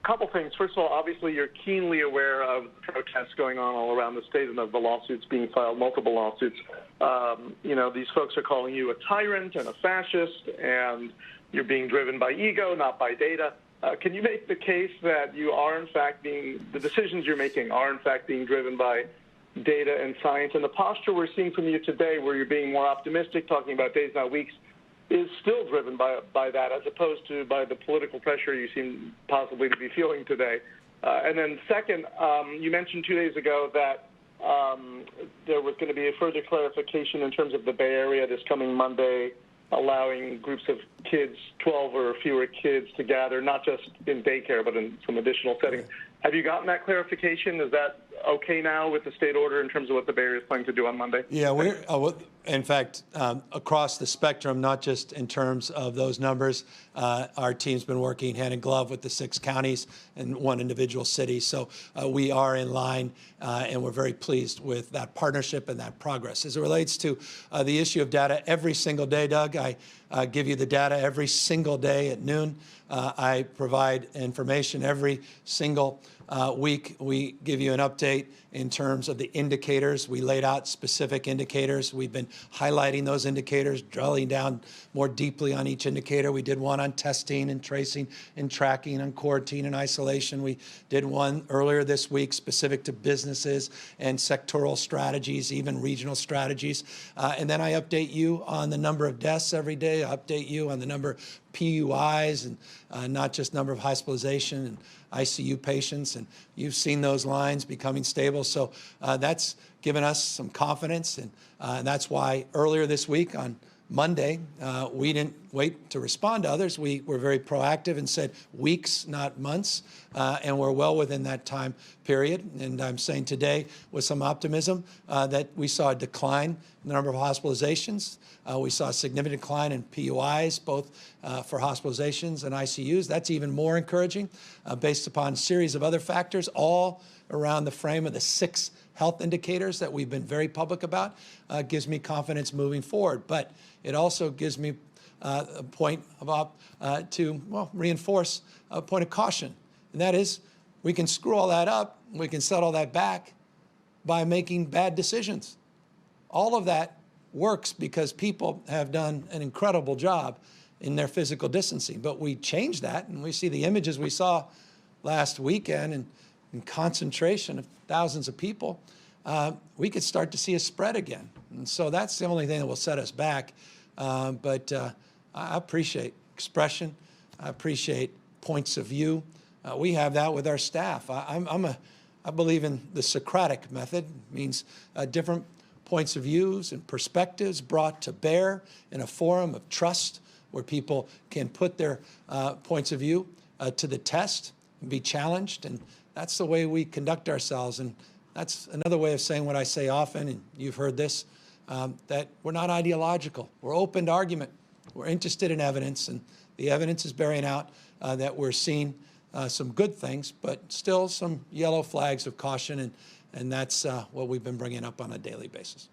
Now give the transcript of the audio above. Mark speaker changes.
Speaker 1: couple things. First of all, obviously you're keenly aware of the protests going on all around the state and of the lawsuits being filed, multiple lawsuits. These folks are calling you a tyrant and a fascist, and you're being driven by ego, not by data. Can you make the case that you are, in fact, the decisions you're making are, in fact, being driven by data and science? And the posture we're seeing from you today, where you're being more optimistic, talking about days, not weeks, is still driven by that, as opposed to by the political pressure you seem possibly to be feeling today. And then second, you mentioned 2 days ago that there was going to be a further clarification in terms of the Bay Area this coming Monday, allowing groups of kids, 12 or fewer kids, to gather, not just in daycare, but in some additional settings. Have you gotten that clarification? Is that okay now with the state order in terms of what the Bay Area is planning to do on Monday?
Speaker 2: Yeah, we're, in fact, across the spectrum, not just in terms of those numbers. Our team's been working hand in glove with the 6 counties and 1 individual city. So we are in line, and we're very pleased with that partnership and that progress. As it relates to the issue of data, every single day, Doug, I give you the data every single day at noon. I provide information every single week. We give you an update in terms of the indicators. We laid out specific indicators. We've been highlighting those indicators, drilling down more deeply on each indicator. We did one on testing and tracing and tracking, on quarantine and isolation. We did one earlier this week specific to businesses and sectoral strategies, even regional strategies. And then I update you on the number of deaths every day. I update you on the number of PUIs and not just number of hospitalization and ICU patients. And you've seen those lines becoming stable. So that's given us some confidence. And that's why earlier this week on Monday, we didn't wait to respond to others. We were very proactive and said weeks, not months, and we're well within that time period. And I'm saying today with some optimism that we saw a decline in the number of hospitalizations. We saw a significant decline in PUIs, both for hospitalizations and ICUs. That's even more encouraging based upon a series of other factors, all around the frame of the 6 health indicators that we've been very public about. Gives me confidence moving forward. But it also gives me a point to reinforce a point of caution. And that is, we can screw all that up, we can set all that back by making bad decisions. All of that works because people have done an incredible job in their physical distancing. But we change that, and we see the images we saw last weekend and concentration of thousands of people. We could start to see a spread again. And so that's the only thing that will set us back. But I appreciate expression. I appreciate points of view. We have that with our staff. I believe in the Socratic method. It means different points of views and perspectives brought to bear in a forum of trust where people can put their points of view to the test and be challenged. And that's the way we conduct ourselves. And that's another way of saying what I say often, and you've heard this, that we're not ideological. We're open to argument. We're interested in evidence, and the evidence is bearing out that we're seeing some good things, but still some yellow flags of caution, and that's what we've been bringing up on a daily basis.